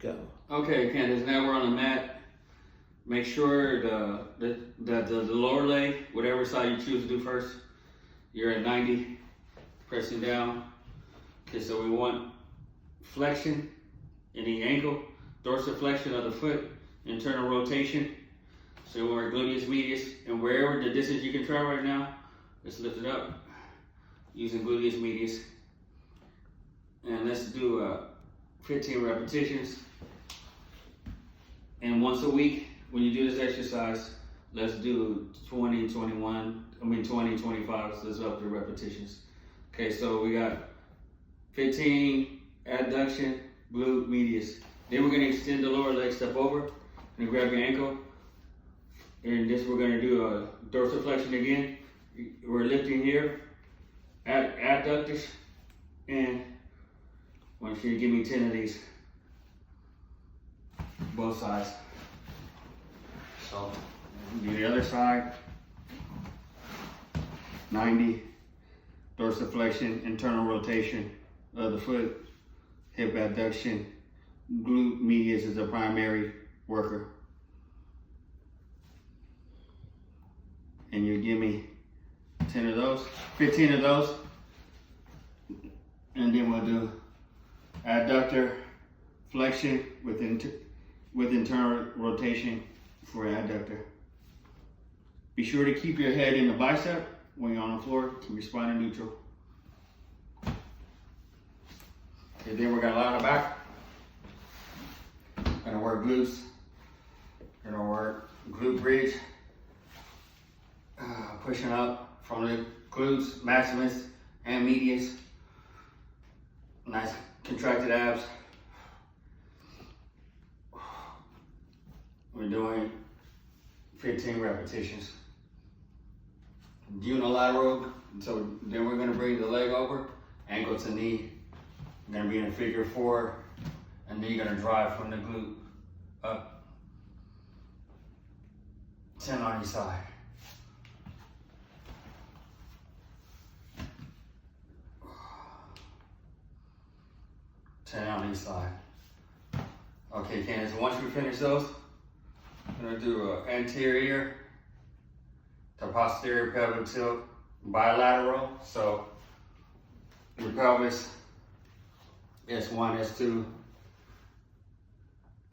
Go. Okay, Candace, now we're on the mat. Make sure the lower leg, whatever side you choose to do first, you're at 90, pressing down. Okay, so we want flexion in the ankle, dorsiflexion of the foot, internal rotation. So we're gluteus medius, and wherever the distance you can try right now, let's lift it up using gluteus medius. And let's do 15 repetitions. And once a week, when you do this exercise, let's do 20, 25, so let's up the repetitions. Okay, so we got 15 adduction, glute medius. Then we're gonna extend the lower leg, step over, and grab your ankle. And this we're gonna do a dorsiflexion again. We're lifting here, adductors, and I want you to give me 10 of these, both sides. So, do the other side, 90, dorsiflexion, internal rotation of the foot, hip adduction, glute medius is the primary worker. And you give me 10 of those, 15 of those, and then we'll do adductor flexion with internal rotation for adductor. Be sure to keep your head in the bicep when you're on the floor. Keep your spine in neutral. Okay, then we're gonna lie on the back. Gonna work glutes. Gonna work glute bridge. Pushing up from the glutes, maximus and medius. Nice contracted abs. We're doing 15 repetitions. Unilateral, so then we're gonna bring the leg over, ankle to knee. We're gonna be in a figure 4, and then you're gonna drive from the glute up. 10 on each side. On each side. Okay, Candace, once we finish those, I'm gonna do anterior to posterior pelvic tilt, bilateral. So your pelvis, S1, S2,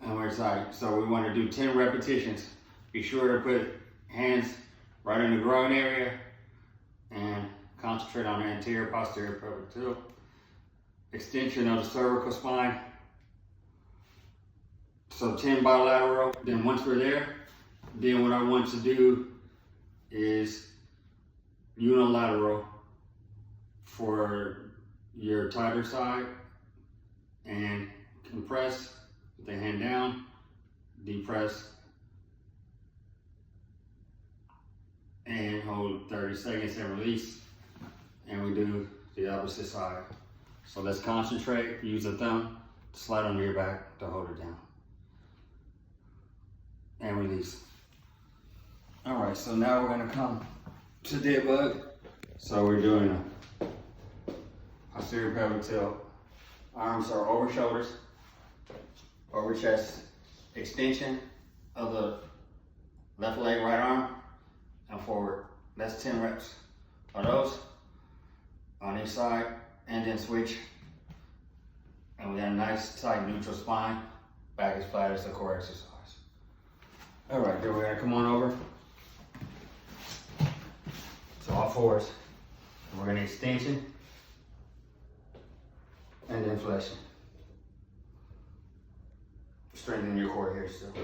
and we're side. So we want to do 10 repetitions. Be sure to put hands right in the groin area and concentrate on the anterior, posterior pelvic tilt. Extension of the cervical spine. So 10 bilateral. Then once we're there, then what I want to do is unilateral for your tighter side, and compress with the hand down, depress, and hold 30 seconds and release. And we do the opposite side. So let's concentrate, use the thumb to slide under your back to hold it down. And release. All right, so now we're gonna come to dead bug. So we're doing a posterior pelvic tilt. Arms are over shoulders, over chest, extension of the left leg, right arm, and forward. That's 10 reps of those on each side. And then switch, and we got a nice tight neutral spine. Back as flat as the core exercise. All right, then we're gonna come on over to all fours. And we're gonna extension and then flexion. Strengthen your core here still.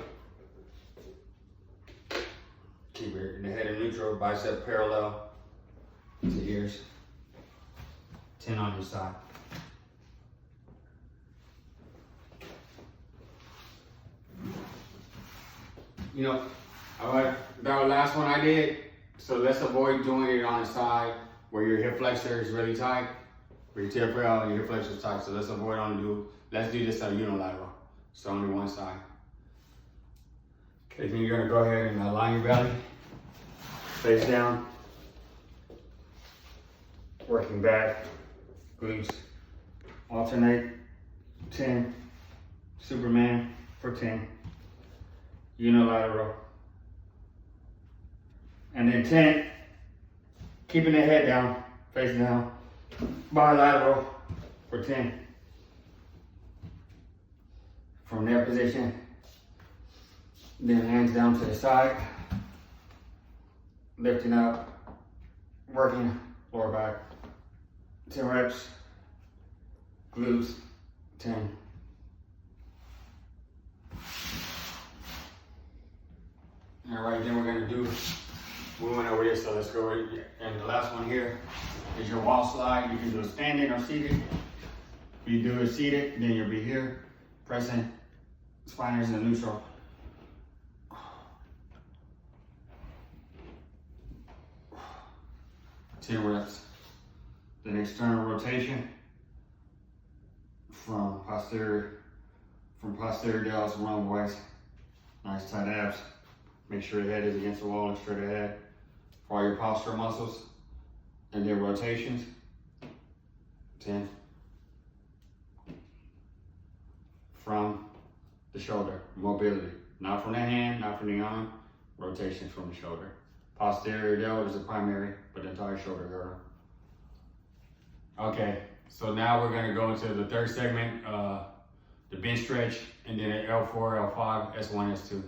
Keep the head in neutral, bicep parallel to ears. 10 on each side. You know, that last one I did, so let's avoid doing it on the side where your hip flexor is really tight, where your TFL and your hip flexor is tight. So let's avoid let's do this on unilateral. So only one side. Okay, then you're gonna go ahead and align your belly, face down, working back. Glutes alternate 10, Superman for 10. Unilateral. And then 10, keeping the head down, face down. Bilateral for 10. From that position, then hands down to the side, lifting up, working lower back. 10 reps, glutes, 10. All right, then we're gonna do, we went over this, so let's go, and the last one here is your wall slide. You can do it standing or seated. If you do it seated, then you'll be here, pressing spiners in the neutral. 10 reps. Then external rotation from posterior delts around the waist. Nice tight abs. Make sure your head is against the wall and straight ahead for all your postural muscles. And then rotations. 10. From the shoulder, mobility. Not from the hand, not from the arm. Rotations from the shoulder. Posterior delt is the primary, but the entire shoulder girdle. Okay, so now we're gonna go into the third segment, the bench stretch, and then L4, L5, S1, S2.